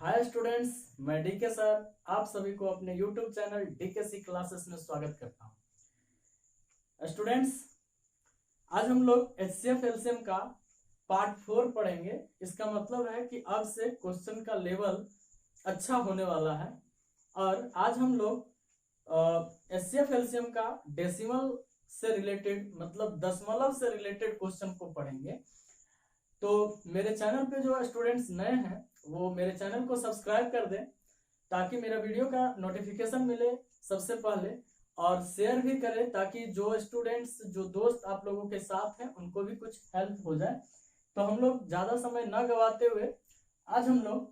Hi students, मैं DK sir आप सभी को अपने यूट्यूब चैनल डीकेसी क्लासेस में स्वागत करता हूं। स्टूडेंट्स, आज हम लोग एचसीएफ एलसीएम का पार्ट 4 पढ़ेंगे। इसका मतलब है कि अब से क्वेश्चन का लेवल अच्छा होने वाला है और आज हम लोग एचसीएफ एलसीएम का डेसिमल से रिलेटेड मतलब दशमलव से रिलेटेड क्वेश्चन को पढ़ेंगे। तो मेरे चैनल पे जो स्टूडेंट्स नए हैं वो मेरे चैनल को सब्सक्राइब कर दें ताकि मेरा वीडियो का नोटिफिकेशन मिले सबसे पहले, और शेयर भी करें ताकि जो स्टूडेंट्स जो दोस्त आप लोगों के साथ हैं उनको भी कुछ हेल्प हो जाए। तो हम लोग ज्यादा समय न गवाते हुए आज हम लोग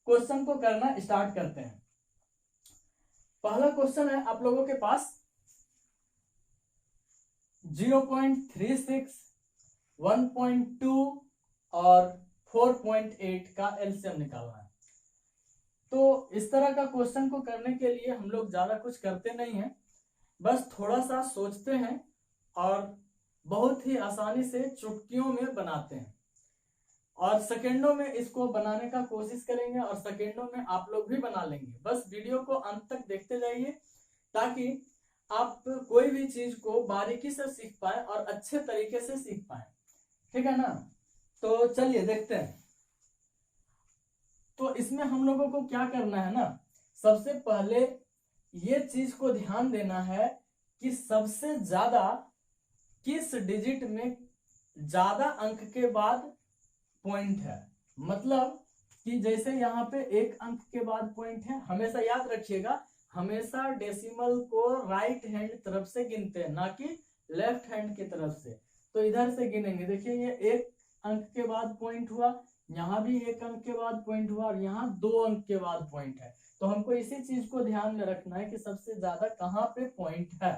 क्वेश्चन को करना स्टार्ट करते हैं। पहला क्वेश्चन है आप लोगों के पास 0.36, 1.2 और 4.8 का एलसीएम निकालना है। तो इस तरह का क्वेश्चन को करने के लिए हम लोग ज्यादा कुछ करते नहीं हैं, बस थोड़ा सा सोचते हैं और बहुत ही आसानी से चुटकियों में बनाते हैं और सेकेंडों में इसको बनाने का कोशिश करेंगे और सेकेंडों में आप लोग भी बना लेंगे। बस वीडियो को अंत तक देखते जाइए ताकि आप कोई भी चीज को बारीकी से सीख पाए और अच्छे तरीके से सीख पाए, ठीक है ना। तो चलिए देखते हैं। तो इसमें हम लोगों को क्या करना है ना, सबसे पहले ये चीज को ध्यान देना है कि सबसे ज्यादा किस डिजिट में ज्यादा अंक के बाद पॉइंट है। मतलब कि जैसे यहाँ पे एक अंक के बाद पॉइंट है, हमेशा याद रखिएगा, हमेशा डेसिमल को राइट हैंड तरफ से गिनते हैं, ना कि लेफ्ट हैंड की तरफ से। तो इधर से गिनेंगे। देखिए ये एक अंक के बाद पॉइंट हुआ, यहाँ भी एक अंक के बाद पॉइंट हुआ और यहाँ 2 अंक के बाद पॉइंट है। तो हमको इसी चीज को ध्यान में रखना है कि सबसे ज्यादा कहाँ पे पॉइंट है,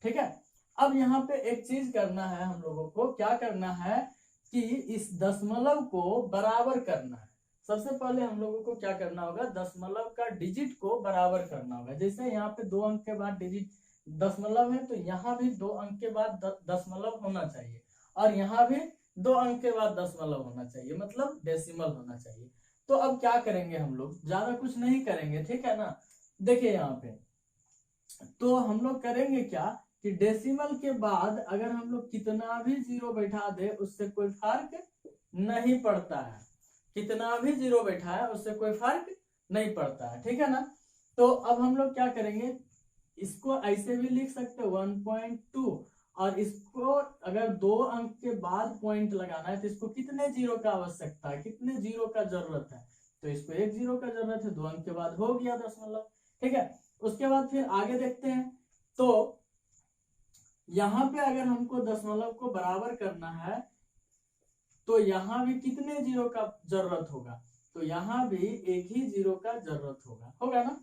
ठीक है। अब यहाँ पे एक चीज करना है, हम लोगों को क्या करना है कि इस दशमलव को बराबर करना है। सबसे पहले हम लोगों को क्या करना होगा, दशमलव का डिजिट को बराबर करना होगा। जैसे यहाँ पे 2 अंक के बाद डिजिट दशमलव है तो यहाँ भी 2 अंक के बाद दशमलव होना चाहिए और यहाँ भी 2 अंक के बाद दशमलव होना चाहिए, मतलब डेसिमल होना चाहिए। तो अब क्या करेंगे, हम लोग ज्यादा कुछ नहीं करेंगे, ठीक है ना। देखिए यहाँ पे तो हम लोग करेंगे क्या कि डेसिमल के बाद अगर हम लोग कितना भी जीरो बैठा दे उससे कोई फर्क नहीं पड़ता है। कितना भी जीरो बैठा है उससे कोई फर्क नहीं पड़ता है, ठीक है ना। तो अब हम लोग क्या करेंगे, इसको ऐसे भी लिख सकते हैं 1.2, और इसको अगर 2 अंक के बाद पॉइंट लगाना है तो इसको कितने जीरो का आवश्यकता है, कितने जीरो का जरूरत है, तो इसको 1 जीरो का जरूरत है। 2 अंक के बाद हो गया दशमलव, ठीक है। उसके बाद फिर आगे देखते हैं। तो यहाँ पे अगर हमको दशमलव को बराबर करना है तो यहाँ भी कितने जीरो का जरूरत होगा, तो यहाँ भी 1 ही जीरो का जरूरत होगा ना।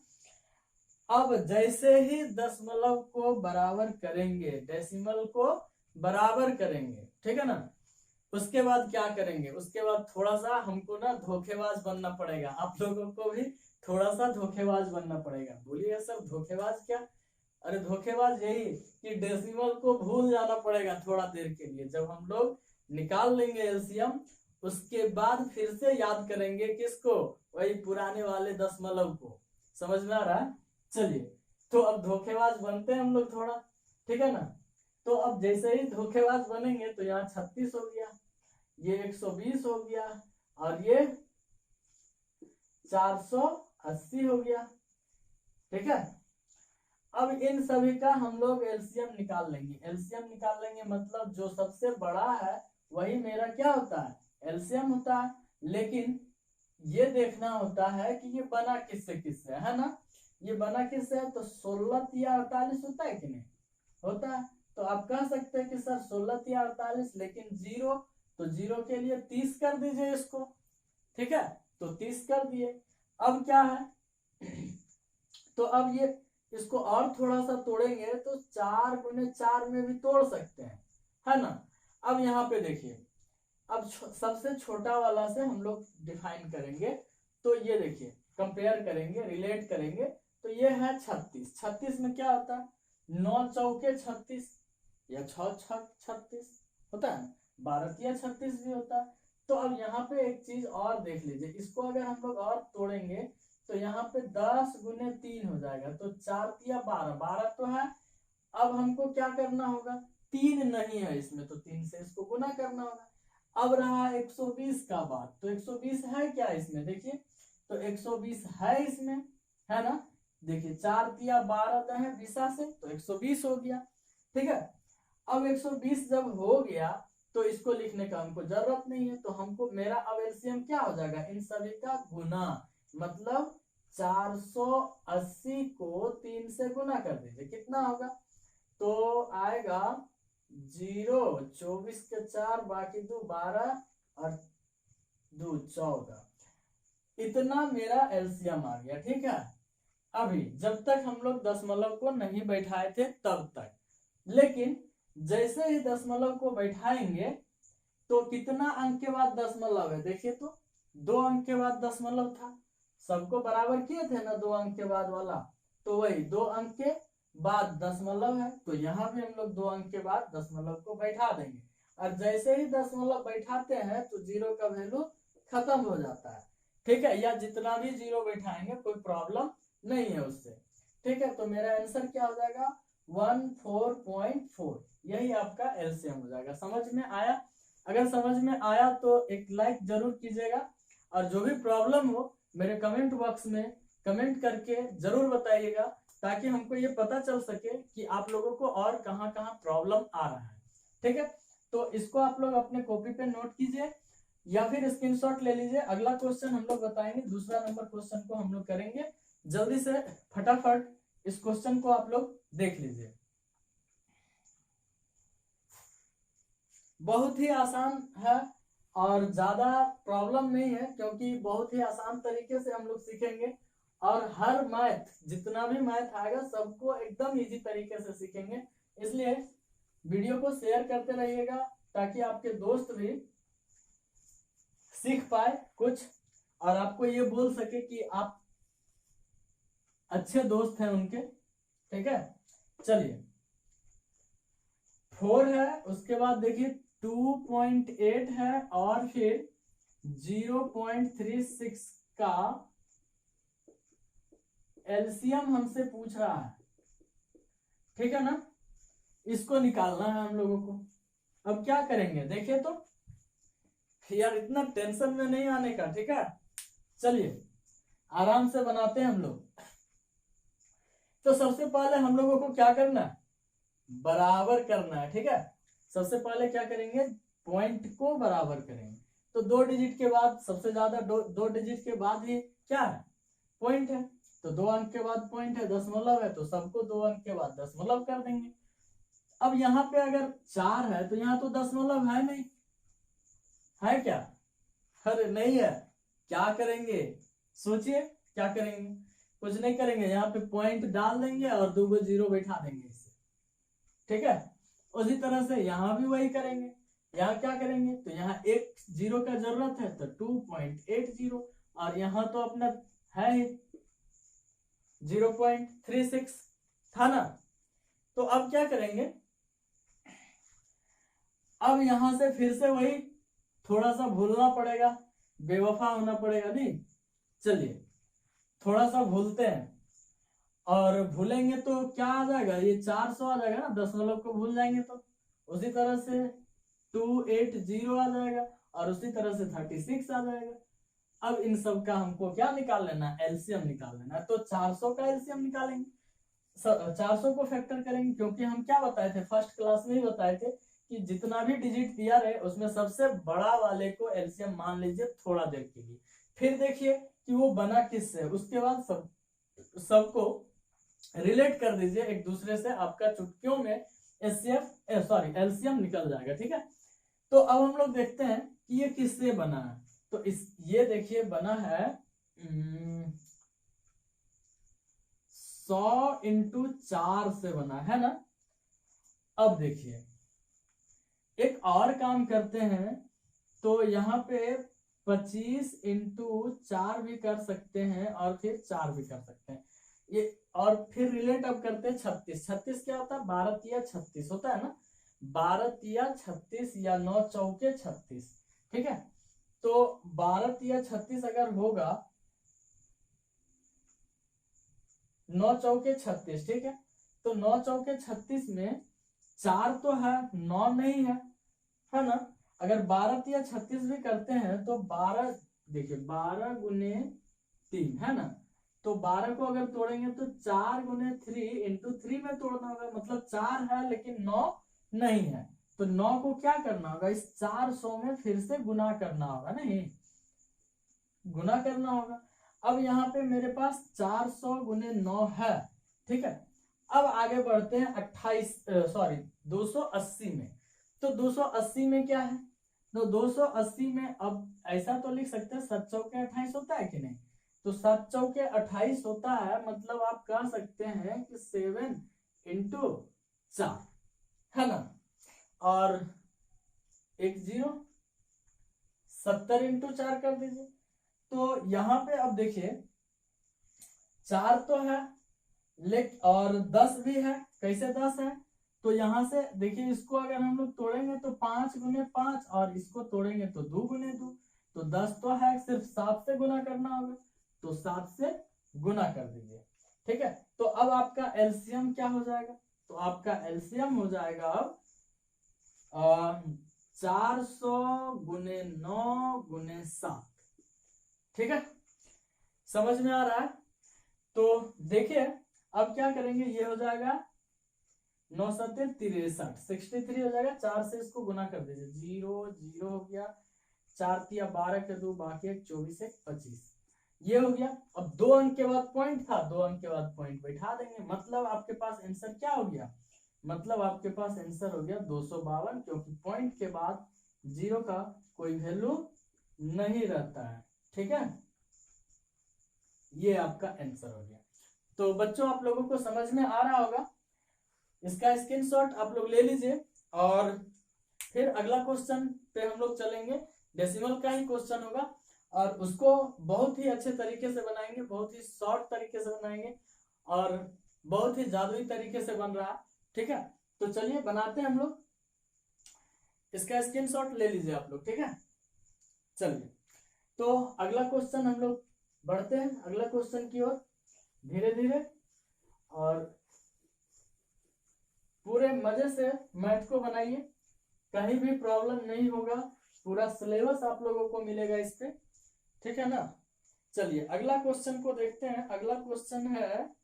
अब जैसे ही दशमलव को बराबर करेंगे, डेसिमल को बराबर करेंगे, ठीक है ना, उसके बाद क्या करेंगे, उसके बाद थोड़ा सा हमको ना धोखेबाज बनना पड़ेगा। आप लोगों को भी थोड़ा सा धोखेबाज बनना पड़ेगा। बोलिए सर धोखेबाज क्या, अरे धोखेबाज यही कि डेसिमल को भूल जाना पड़ेगा थोड़ा देर के लिए। जब हम लोग निकाल लेंगे एलसीएम उसके बाद फिर से याद करेंगे किसको, वही पुराने वाले दशमलव को। समझ में आ रहा है। चलिए तो अब धोखेबाज बनते हैं हम लोग थोड़ा, ठीक है ना। तो अब जैसे ही धोखेबाज बनेंगे तो यहाँ 36 हो गया, ये 120 हो गया और ये 480 हो गया, ठीक है। अब इन सभी का हम लोग एलसीएम निकाल लेंगे। एलसीएम निकाल लेंगे मतलब जो सबसे बड़ा है वही मेरा क्या होता है, एलसीएम होता है। लेकिन ये देखना होता है कि ये बना किससे किससे है ना। ये बना किससे है तो 16 या 48 होता है कि नहीं होता है। तो आप कह सकते हैं कि सर 16 या 48, लेकिन जीरो, तो जीरो के लिए 30 कर दीजिए इसको, ठीक है। तो 30 कर दिए। अब क्या है तो अब ये इसको और थोड़ा सा तोड़ेंगे तो 4 गुने 4 में भी तोड़ सकते हैं, है ना। अब यहाँ पे देखिए, अब सबसे छोटा वाला से हम लोग डिफाइन करेंगे। तो ये देखिए कंपेयर करेंगे, रिलेट करेंगे। तो ये है 36। 36 में क्या होता है, 9 चौके 36 या 6 छक 36 होता है, 12 तिया 36 भी होता है। तो अब यहाँ पे एक चीज और देख लीजिए, इसको अगर हम लोग और तोड़ेंगे तो यहाँ पे 10 गुने 3 हो जाएगा, तो 4 तिया 12, 12 तो है। अब हमको क्या करना होगा, 3 नहीं है इसमें, तो 3 से इसको गुना करना होगा। अब रहा 120 का बात, तो 120 है क्या इसमें, देखिए तो 120 है इसमें, है ना। देखिए 4 तिया 12 है 20 से, तो 120 हो गया। ठीक है, अब 120 जब हो गया तो इसको लिखने का हमको जरूरत नहीं है, तो हमको मेरा अब एलसीएम क्या हो जाएगा, इन सभी का गुना, मतलब 480 को 3 से गुना कर दीजिए, कितना होगा, तो आएगा 0, 24 के 4 बाकी 2 12 और 2 14, इतना मेरा एलसीएम आ गया। ठीक है, अभी जब तक हम लोग दशमलव को नहीं बैठाए थे तब तक, लेकिन जैसे ही दशमलव को बैठाएंगे तो कितना अंक के बाद दशमलव है, देखिए तो 2 अंक के बाद दशमलव था, सबको बराबर किए थे ना 2 अंक के बाद वाला, तो वही 2 अंक के बाद दशमलव है, तो यहाँ भी हम लोग 2 अंक के बाद दशमलव को बैठा देंगे, और जैसे ही दशमलव बैठाते हैं तो 0 का वैल्यू खत्म हो जाता है। ठीक है, या जितना भी 0 बैठाएंगे कोई प्रॉब्लम नहीं है उससे। ठीक है, तो मेरा आंसर क्या हो जाएगा, 14.4, यही आपका एलसीएम हो जाएगा। समझ में आया? अगर समझ में आया तो एक लाइक जरूर कीजिएगा, और जो भी प्रॉब्लम हो मेरे कमेंट बॉक्स में कमेंट करके जरूर बताइएगा, ताकि हमको ये पता चल सके कि आप लोगों को और कहाँ कहाँ प्रॉब्लम आ रहा है। ठीक है, तो इसको आप लोग अपने कॉपी पे नोट कीजिए या फिर स्क्रीनशॉट ले लीजिए। अगला क्वेश्चन हम लोग बताएंगे, दूसरा नंबर क्वेश्चन को हम लोग करेंगे। जल्दी से फटाफट इस क्वेश्चन को आप लोग देख लीजिए, बहुत ही आसान है और ज्यादा प्रॉब्लम नहीं है, क्योंकि बहुत ही आसान तरीके से हम लोग सीखेंगे, और हर मैथ जितना भी मैथ आएगा सबको एकदम इजी तरीके से सीखेंगे। इसलिए वीडियो को शेयर करते रहिएगा ताकि आपके दोस्त भी सीख पाए कुछ, और आपको ये बोल सके कि आप अच्छे दोस्त हैं उनके। ठीक है, चलिए 4 है, उसके बाद देखिए 2.8 है, और फिर 0.36 का एलसीएम हमसे पूछ रहा है। ठीक है ना, इसको निकालना है हम लोगों को। अब क्या करेंगे देखिए तो, यार इतना टेंशन में नहीं आने का। ठीक है, चलिए आराम से बनाते हैं हम लोग। तो सबसे पहले हम लोगों को क्या करना है, बराबर करना है। ठीक है, सबसे पहले क्या करेंगे, पॉइंट को बराबर करेंगे, तो 2 डिजिट के बाद सबसे ज्यादा 2 डिजिट के बाद ही क्या है, पॉइंट है, तो 2 अंक के बाद पॉइंट है, दशमलव है तो सबको 2 अंक के बाद दशमलव कर देंगे। अब यहाँ पे अगर 4 है तो यहाँ तो दशमलव है नहीं, है क्या, अरे नहीं है, क्या करेंगे सोचिए, क्या करेंगे, कुछ नहीं करेंगे, यहाँ पे पॉइंट डाल देंगे और 2 0 बैठा देंगे इससे। ठीक है, उसी तरह से यहाँ भी वही करेंगे, यहाँ क्या करेंगे, तो यहाँ एक 0 का जरूरत है तो 2.80, और यहाँ तो अपना है ही 0.36 था ना। तो अब क्या करेंगे, अब यहां से फिर से वही थोड़ा सा भूलना पड़ेगा, बेवफा होना पड़ेगा नहीं। चलिए थोड़ा सा भूलते हैं, और भूलेंगे तो क्या आ जाएगा, ये 400 आ जाएगा ना, दशमलव को भूल जाएंगे तो। उसी तरह से 280 आ जाएगा, और उसी तरह से 36 आ जाएगा। अब इन सब का हमको क्या निकाल लेना है, एलसीएम निकाल लेना है, तो 400 का एलसीएम निकालेंगे, 400 को फैक्टर करेंगे, क्योंकि हम क्या बताए थे फर्स्ट क्लास में ही बताए थे कि जितना भी डिजिट दिया रहे उसमें सबसे बड़ा वाले को एलसीएम मान लीजिए थोड़ा देर के लिए, फिर देखिए कि वो बना किससे, उसके बाद सबको रिलेट कर दीजिए एक दूसरे से, आपका चुटकियों में एलसीएम निकल जाएगा। ठीक है, तो अब हम लोग देखते हैं कि ये किससे बना है, तो ये देखिए बना है 100 × 4 से बना है ना। अब देखिए एक और काम करते हैं, तो यहाँ पे 25 × 4 भी कर सकते हैं, और फिर 4 भी कर सकते हैं ये, और फिर रिलेट अब करते हैं 36। 36 क्या होता है, 12 तिया 36 होता है ना, 12 तिया 36 या 9 चौके 36। ठीक है, तो 12 या 36 अगर होगा, 9 चौके 36, ठीक है। तो 9 चौके 36 में 4 तो है, 9 नहीं है ना। अगर 12 या 36 भी करते हैं तो 12, देखिए 12 गुने 3 है ना। तो 12 को अगर तोड़ेंगे तो 4 गुने 3 इंटू 3 में तोड़ना होगा, मतलब 4 है लेकिन 9 नहीं है। तो 9 को क्या करना होगा, इस 400 में फिर से गुना करना होगा, नहीं गुना करना होगा। अब यहाँ पे मेरे पास 400 गुने 9 है, ठीक है। अब आगे बढ़ते हैं 280 में। तो 280 में क्या है, तो 280 में अब ऐसा तो लिख सकते हैं 7 चौके 28 होता है कि नहीं। तो 7 चौके 28 होता है, मतलब आप कह सकते हैं कि 7 इंटू 4 है ना। और एक 0, 70 इंटू 4 कर दीजिए। तो यहाँ पे अब देखिए 4 तो है लेकिन और 10 भी है। कैसे 10 है, तो यहाँ से देखिए इसको अगर हम लोग तोड़ेंगे तो 5 गुने 5 और इसको तोड़ेंगे तो 2 गुने 2। तो 10 तो है, सिर्फ 7 से गुना करना होगा, तो 7 से गुना कर दीजिए, ठीक है। तो अब आपका एलसीएम क्या हो जाएगा, तो आपका एलसीएम हो जाएगा अब 400 गुने 9 गुने 7, ठीक है। समझ में आ रहा है। तो देखिए अब क्या करेंगे, ये हो जाएगा 9 7 63, 63 हो जाएगा। 4 से इसको गुना कर दीजिए, 0 0 हो गया, 4 तिया 12 के 2 बाकी 1 24 1 25, ये हो गया। अब 2 अंक के बाद पॉइंट था, 2 अंक के बाद पॉइंट बैठा देंगे, मतलब आपके पास आंसर क्या हो गया, मतलब आपके पास आंसर हो गया 252, क्योंकि पॉइंट के बाद 0 का कोई वैल्यू नहीं रहता है, ठीक है। ये आपका आंसर हो गया। तो बच्चों आप लोगों को समझ में आ रहा होगा, इसका स्क्रीनशॉट आप लोग ले लीजिए। और फिर अगला क्वेश्चन पे हम लोग चलेंगे, डेसिमल का ही क्वेश्चन होगा और उसको बहुत ही अच्छे तरीके से बनाएंगे, बहुत ही शॉर्ट तरीके से बनाएंगे और बहुत ही जादुई तरीके से बन रहा है, ठीक है। तो चलिए बनाते हैं हम लोग, इसका स्क्रीनशॉट ले लीजिए आप लोग, ठीक है। चलिए तो अगला क्वेश्चन हम लोग बढ़ते हैं अगला क्वेश्चन की ओर धीरे धीरे, और पूरे मजे से मैथ को बनाइए, कहीं भी प्रॉब्लम नहीं होगा, पूरा सिलेबस आप लोगों को मिलेगा इस पे, ठीक है ना। चलिए अगला क्वेश्चन को देखते हैं। अगला क्वेश्चन है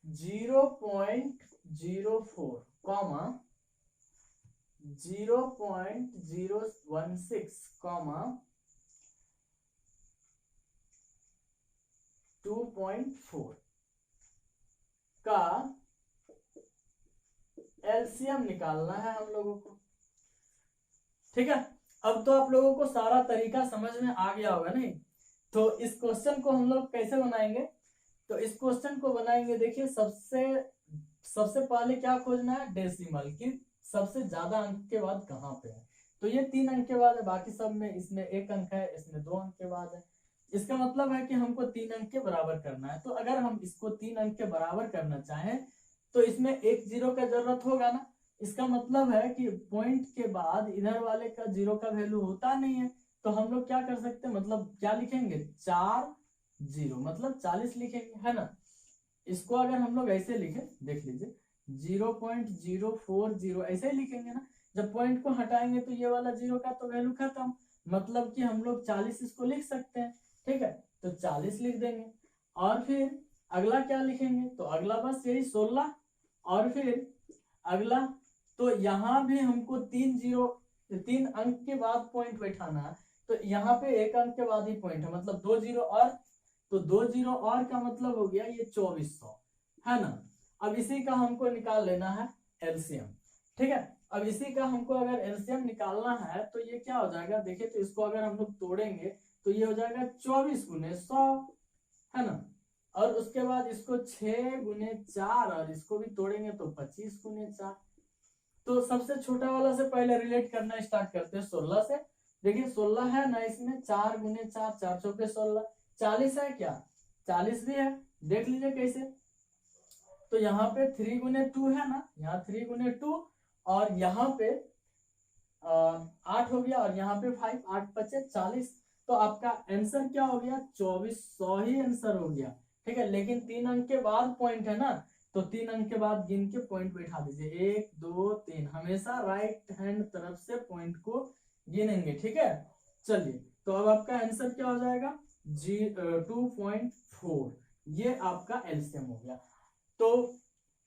0.04 कॉमा 0.016 कॉमा 2.4 का एलसीएम निकालना है हम लोगों को, ठीक है। अब तो आप लोगों को सारा तरीका समझ में आ गया होगा, नहीं। तो इस क्वेश्चन को हम लोग कैसे बनाएंगे, तो इस क्वेश्चन को बनाएंगे, देखिए सबसे पहले क्या खोजना है, डेसिमल की सबसे ज्यादा अंक के बाद कहाँ पे है। तो ये 3 अंक के बाद है, बाकी सब में इसमें 1 अंक है, इसमें 2 अंक के बाद है। इसका मतलब है कि हमको 3 अंक के बराबर करना है। तो अगर हम इसको 3 अंक के बराबर करना चाहें तो इसमें 1 0 का जरूरत होगा ना। इसका मतलब है कि पॉइंट के बाद इधर वाले का 0 का वैल्यू होता नहीं है, तो हम लोग क्या कर सकते हैं, मतलब क्या लिखेंगे 4 0, मतलब 40 लिखेंगे, है ना। इसको अगर हम लोग ऐसे लिखे, देख लीजिए 0.040 ऐसे ही लिखेंगे ना। जब पॉइंट को हटाएंगे तो ये वाला 0 का तो वैल्यू खत्म, मतलब कि हम लोग 40 इसको लिख सकते हैं, ठीक है। तो 40 लिख देंगे और फिर अगला क्या लिखेंगे, तो अगला बस यही 16, और फिर अगला तो यहाँ भी हमको 3 अंक के बाद पॉइंट बैठाना है, तो यहाँ पे 1 अंक के बाद ही पॉइंट है, मतलब 2 0 और, तो 2 0 और का मतलब हो गया ये 2400, है ना। अब इसी का हमको निकाल लेना है एलसीएम, ठीक है। अब इसी का हमको अगर एलसीएम निकालना है तो ये क्या हो जाएगा, देखिए तो इसको अगर हम लोग तोड़ेंगे तो ये हो जाएगा 24 गुने 100, है ना। और उसके बाद इसको 6 गुने 4 और इसको भी तोड़ेंगे तो 25 गुने 4। तो सबसे छोटा वाला से पहले रिलेट करना स्टार्ट करते हैं 16 से। देखिए 16 है ना, इसमें 4 गुने 4, 4 चौके 16, 40 है क्या, 40 भी है, देख लीजिए कैसे। तो यहाँ पे 3 गुने 2 है ना, यहाँ 3 गुने 2 और यहाँ पे 8 हो गया और यहाँ पे 5, 8 बचे 40। तो आपका आंसर क्या हो गया, 2400 ही आंसर हो गया। ठीक है, लेकिन 3 अंक के बाद पॉइंट है ना, तो 3 अंक के बाद गिन के पॉइंट बैठा दीजिए, 1 2 3, हमेशा राइट हैंड तरफ से पॉइंट को गिनेंगे। ठीक है, चलिए तो अब आपका आंसर क्या हो जाएगा, 2.4, ये आपका एलसीएम हो गया। तो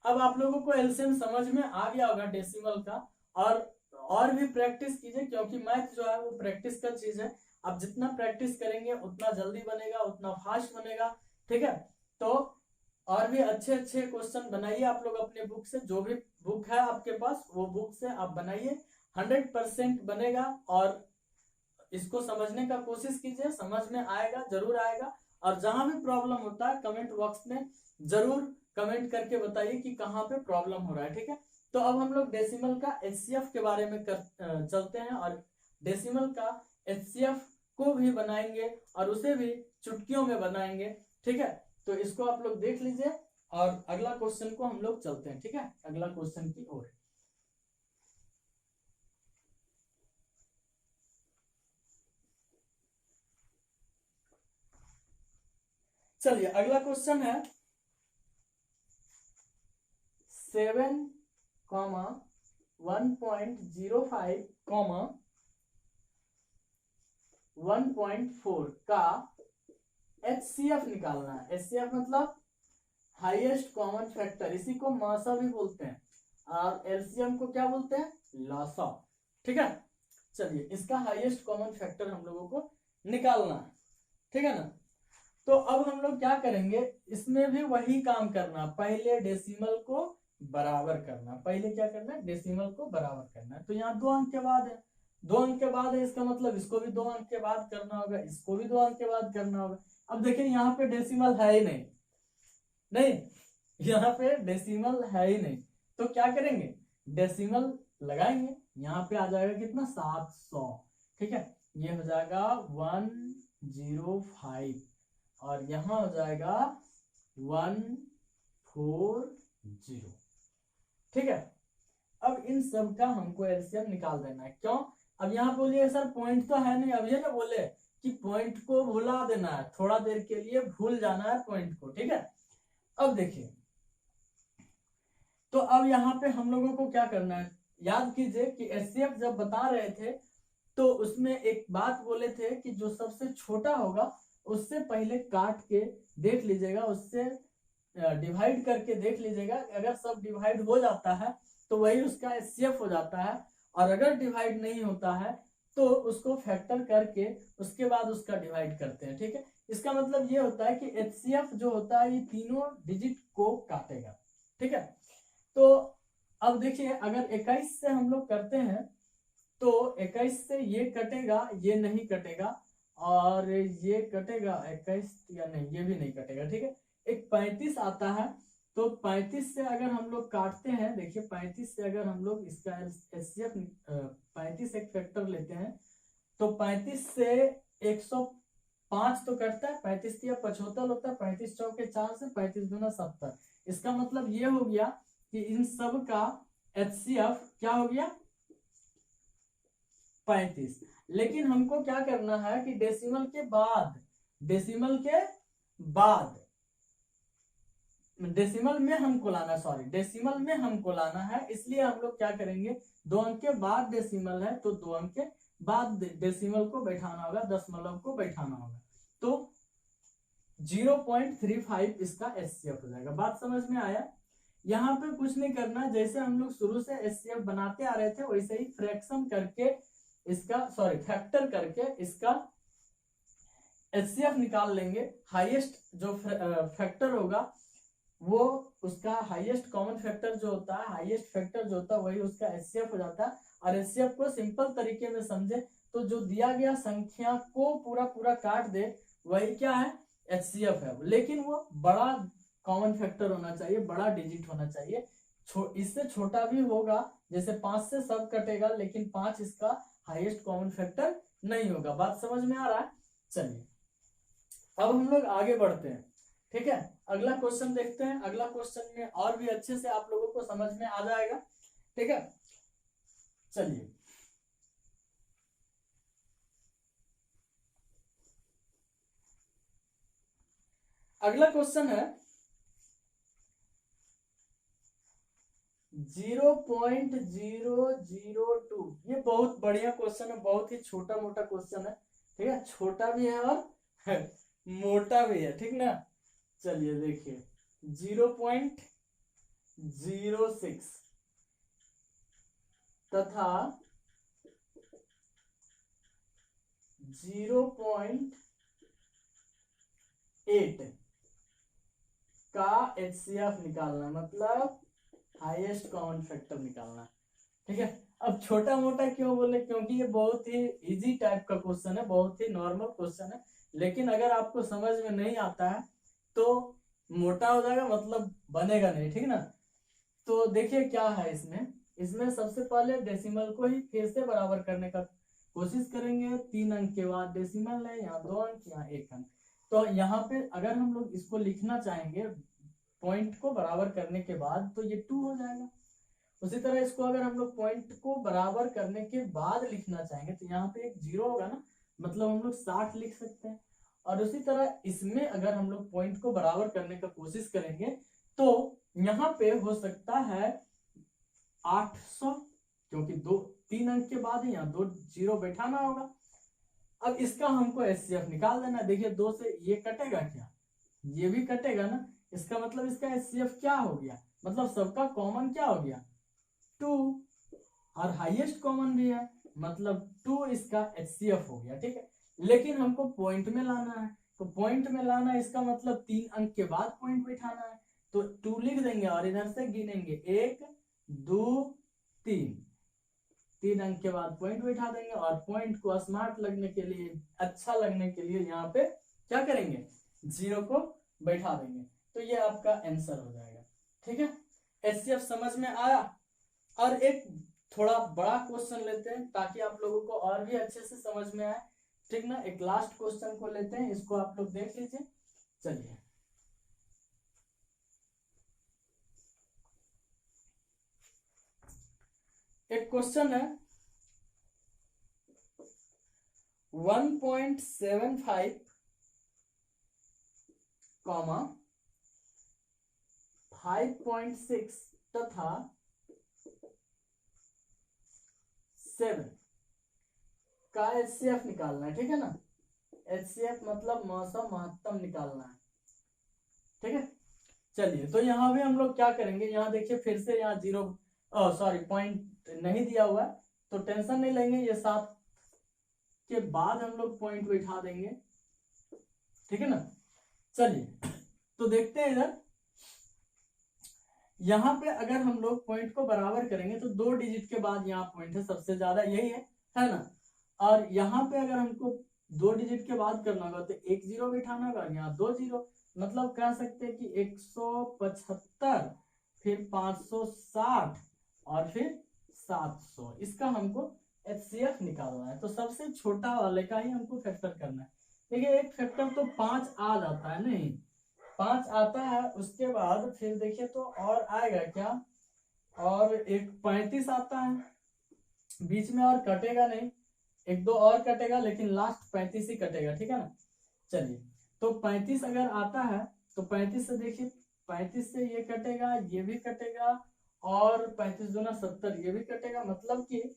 अब आप लोगों को एलसीएम समझ में आ गया होगा डेसिमल का, और भी प्रैक्टिस कीजिए, क्योंकि मैथ जो है वो प्रैक्टिस का चीज है। आप जितना प्रैक्टिस करेंगे उतना जल्दी बनेगा, उतना फास्ट बनेगा। ठीक है, तो और भी अच्छे अच्छे क्वेश्चन बनाइए आप लोग अपने बुक से, जो भी बुक है आपके पास वो बुक से आप बनाइए, 100% बनेगा। और इसको समझने का कोशिश कीजिए, समझ में आएगा, जरूर आएगा। और जहां भी प्रॉब्लम होता है कमेंट बॉक्स में जरूर कमेंट करके बताइए कि कहाँ पे प्रॉब्लम हो रहा है। ठीक है, तो अब हम लोग डेसिमल का एचसीएफ के बारे में चलते हैं, और डेसिमल का एचसीएफ को भी बनाएंगे और उसे भी चुटकियों में बनाएंगे। ठीक है, तो इसको आप लोग देख लीजिए और अगला क्वेश्चन को हम लोग चलते हैं। ठीक है, अगला क्वेश्चन की ओर। चलिए अगला क्वेश्चन है 7, 1.05, 1.4 का एचसीएफ निकालना है। एचसीएफ मतलब हाईएस्ट कॉमन फैक्टर, इसी को मासा भी बोलते हैं, और एलसीएम को क्या बोलते हैं, लासा। ठीक है, चलिए इसका हाईएस्ट कॉमन फैक्टर हम लोगों को निकालना है। ठीक है ना, तो अब हम लोग क्या करेंगे, इसमें भी वही काम करना, पहले डेसिमल को बराबर करना। पहले क्या करना है, डेसिमल को बराबर करना है। तो यहाँ 2 अंक के बाद है, 2 अंक के बाद है, इसका मतलब इसको भी 2 अंक के बाद करना होगा, इसको भी 2 अंक के बाद करना होगा। अब देखिए यहाँ पे डेसिमल है ही नहीं, नहीं यहाँ पे डेसिमल है ही नहीं, तो क्या करेंगे, डेसिमल लगाएंगे। यहाँ पे आ जाएगा कितना, 700। ठीक है, ये हो जाएगा 105, और यहां हो जाएगा 140। ठीक है, अब इन सब का हमको एलसीएम निकाल देना है। क्यों, अब यहाँ बोलिए सर पॉइंट तो है नहीं, अब ये ना बोले कि पॉइंट को भुला देना है, थोड़ा देर के लिए भूल जाना है पॉइंट को। ठीक है, अब देखिए, तो अब यहाँ पे हम लोगों को क्या करना है, याद कीजिए कि एचसीएफ जब बता रहे थे तो उसमें एक बात बोले थे कि जो सबसे छोटा होगा उससे पहले काट के देख लीजिएगा, उससे डिवाइड करके देख लीजिएगा। अगर सब डिवाइड हो जाता है तो वही उसका एचसीएफ हो जाता है, और अगर डिवाइड नहीं होता है तो उसको फैक्टर करके उसके बाद उसका डिवाइड करते हैं। ठीक है, इसका मतलब ये होता है कि एचसीएफ जो होता है ये तीनों डिजिट को काटेगा। ठीक है, तो अब देखिए अगर 21 से हम लोग करते हैं तो 21 से ये कटेगा, ये नहीं कटेगा, और ये कटेगा 21, या नहीं ये भी नहीं कटेगा। ठीक है, एक 35 आता है, तो 35 से अगर हम लोग काटते हैं, देखिए 35 से अगर हम लोग इसका एचसीएफ 35 एक फैक्टर लेते हैं, तो 35 से 105 तो कटता है, 35 या 75 होता है, 35 चौके 4 से 35 दूना 70। इसका मतलब ये हो गया कि इन सब का एचसीएफ क्या हो गया, 35। लेकिन हमको क्या करना है कि डेसिमल के बाद, डेसिमल में हमको लाना, सॉरी डेसिमल में हमको लाना है, इसलिए हम लोग क्या करेंगे, 2 अंक के बाद डेसिमल है तो 2 अंक के बाद डेसिमल को बैठाना होगा, दशमलव को बैठाना होगा, तो 0.35 इसका एचसीएफ हो जाएगा। बात समझ में आया, यहाँ पे कुछ नहीं करना, जैसे हम लोग शुरू से एचसीएफ बनाते आ रहे थे वैसे ही फ्रैक्शन करके इसका, सॉरी फैक्टर करके इसका एचसीएफ निकाल लेंगे। हाईएस्ट जो फैक्टर होगा वो उसका हाईएस्ट कॉमन फैक्टर जो होता है, हाईएस्ट फैक्टर जो होता है वही उसका एचसीएफ हो जाता है। और एचसीएफ को सिंपल तरीके में समझे तो जो दिया गया संख्या को पूरा पूरा काट दे वही क्या है, एचसीएफ है। लेकिन वो बड़ा कॉमन फैक्टर होना चाहिए, बड़ा डिजिट होना चाहिए, इससे छोटा भी होगा, जैसे 5 से सब कटेगा लेकिन 5 इसका हाईएस्ट कॉमन फैक्टर नहीं होगा। बात समझ में आ रहा है, चलिए अब हम लोग आगे बढ़ते हैं। ठीक है, अगला क्वेश्चन देखते हैं, अगला क्वेश्चन में और भी अच्छे से आप लोगों को समझ में आ जाएगा। ठीक है, चलिए अगला क्वेश्चन है 0.002। ये बहुत बढ़िया क्वेश्चन है, बहुत ही छोटा मोटा क्वेश्चन है, ठीक है, छोटा भी है और मोटा भी है, ठीक ना। चलिए देखिए 0.06 तथा 0.8 का HCF निकालना, मतलब हाईएस्ट कॉमन फैक्टर निकालना, ठीक है। अब छोटा मोटा क्यों बोले, क्योंकि ये बहुत ही इजी टाइप का क्वेश्चन है, बहुत ही नॉर्मल क्वेश्चन है, लेकिन अगर आपको समझ में नहीं आता है तो मोटा हो जाएगा, मतलब बनेगा नहीं, ठीक ना। तो देखिए क्या है इसमें सबसे पहले डेसिमल को ही फिर से बराबर करने का कोशिश करेंगे। 3 अंक के बाद डेसिमल है, यहाँ 2 अंक, यहाँ 1 अंक। तो यहाँ पे अगर हम लोग इसको लिखना चाहेंगे पॉइंट को बराबर करने के बाद तो ये 2 हो जाएगा। उसी तरह इसको अगर हम लोग पॉइंट को बराबर करने के बाद लिखना चाहेंगे तो यहाँ पे एक 0 होगा ना, मतलब हम लोग 60 लिख सकते हैं। और उसी तरह इसमें अगर हम लोग पॉइंट को बराबर करने का कोशिश करेंगे तो यहाँ पे हो सकता है 800, क्योंकि 3 अंक के बाद ही यहाँ 2 0 बैठाना होगा। अब इसका हमको HCF निकाल देना है। देखिए 2 से ये कटेगा क्या, ये भी कटेगा ना, इसका मतलब इसका HCF क्या हो गया, मतलब सबका कॉमन क्या हो गया 2, और हाईएस्ट कॉमन भी है, मतलब 2 इसका HCF हो गया, ठीक है। लेकिन हमको पॉइंट में लाना है, तो पॉइंट में लाना है इसका मतलब 3 अंक के बाद पॉइंट बैठाना है, तो 2 लिख देंगे और इधर से गिनेंगे 1 2 3 अंक के बाद पॉइंट बैठा देंगे। और पॉइंट को स्मार्ट लगने के लिए, अच्छा लगने के लिए यहाँ पे क्या करेंगे 0 को बैठा देंगे, तो ये आपका आंसर हो जाएगा, ठीक है। HCF समझ में आया। और एक थोड़ा बड़ा क्वेश्चन लेते हैं ताकि आप लोगों को और भी अच्छे से समझ में आए, ठीक ना। एक लास्ट क्वेश्चन को लेते हैं, इसको आप लोग देख लीजिए। चलिए एक क्वेश्चन है 1.75 कॉमा 5.6 तथा 7 का HCF निकालना है, ठीक है ना। HCF मतलब मौसम महत्तम निकालना है, ठीक है। चलिए तो यहाँ भी हम लोग क्या करेंगे, यहाँ देखिए फिर से यहाँ 0 सॉरी पॉइंट नहीं दिया हुआ है, तो टेंशन नहीं लेंगे, ये 7 के बाद हम लोग पॉइंट बैठा देंगे, ठीक है ना। चलिए तो देखते हैं इधर, यहाँ पे अगर हम लोग पॉइंट को बराबर करेंगे तो 2 डिजिट के बाद यहाँ पॉइंट है, सबसे ज्यादा यही है ना। और यहाँ पे अगर हमको 2 डिजिट के बाद करना होगा तो 1 0 बैठाना होगा, यहाँ 2 0, मतलब कह सकते हैं कि 175 फिर 560 और फिर 700, इसका हमको HCF निकालना है। तो सबसे छोटा वाले का ही हमको फैक्टर करना है। देखिए एक फैक्टर तो 5 आ जाता है, नहीं 5 आता है, उसके बाद फिर देखिए तो और आएगा क्या, और एक 35 आता है, बीच में और कटेगा नहीं, 1 2 और कटेगा, लेकिन लास्ट 35 ही कटेगा, ठीक है ना। चलिए तो 35 अगर आता है तो 35 से देखिए 35 से ये कटेगा, ये भी कटेगा, और 35 दूना 70 ये भी कटेगा, मतलब कि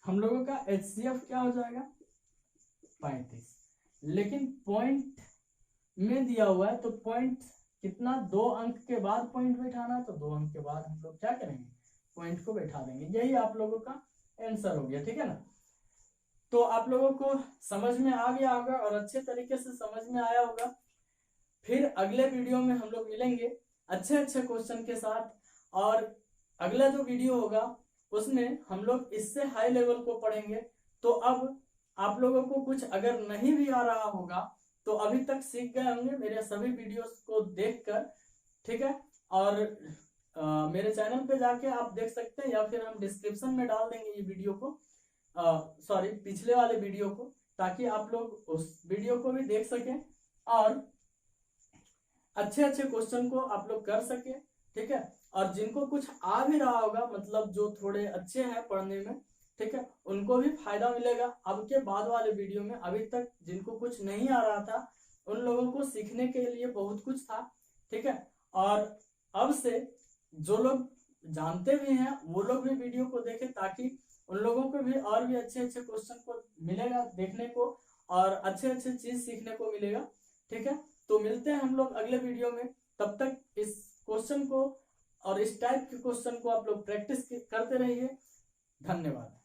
हम लोगों का HCF क्या हो जाएगा 35। लेकिन पॉइंट में दिया हुआ है तो पॉइंट कितना 2 अंक के बाद पॉइंट बैठाना है, तो 2 अंक के बाद हम लोग क्या करेंगे पॉइंट को बैठा देंगे। यही आप लोगों का आंसर हो गया, ठीक है ना। तो आप लोगों को समझ में आ गया होगा और अच्छे तरीके से समझ में आया होगा। फिर अगले वीडियो में हम लोग मिलेंगे अच्छे अच्छे क्वेश्चन के साथ, और अगला जो वीडियो होगा उसमें हम लोग इससे हाई लेवल को पढ़ेंगे। तो अब आप लोगों को कुछ अगर नहीं भी आ रहा होगा तो अभी तक सीख गए होंगे मेरे सभी वीडियोस को देखकर, ठीक है। और मेरे चैनल पे जाके आप देख सकते हैं, या फिर हम डिस्क्रिप्शन में डाल देंगे ये वीडियो को, सॉरी पिछले वाले वीडियो को, ताकि आप लोग उस वीडियो को भी देख सकें और अच्छे अच्छे क्वेश्चन को आप लोग कर सके, ठीक है। और जिनको कुछ आ भी रहा होगा, मतलब जो थोड़े अच्छे हैं पढ़ने में, ठीक है, उनको भी फायदा मिलेगा अब के बाद वाले वीडियो में। अभी तक जिनको कुछ नहीं आ रहा था उन लोगों को सीखने के लिए बहुत कुछ था, ठीक है। और अब से जो लोग जानते भी हैं वो लोग भी वीडियो को देखें, ताकि उन लोगों को भी और भी अच्छे अच्छे क्वेश्चन को मिलेगा देखने को और अच्छे अच्छे चीज सीखने को मिलेगा, ठीक है। तो मिलते हैं हम लोग अगले वीडियो में, तब तक इस क्वेश्चन को और इस टाइप के क्वेश्चन को आप लोग प्रैक्टिस करते रहिए। धन्यवाद।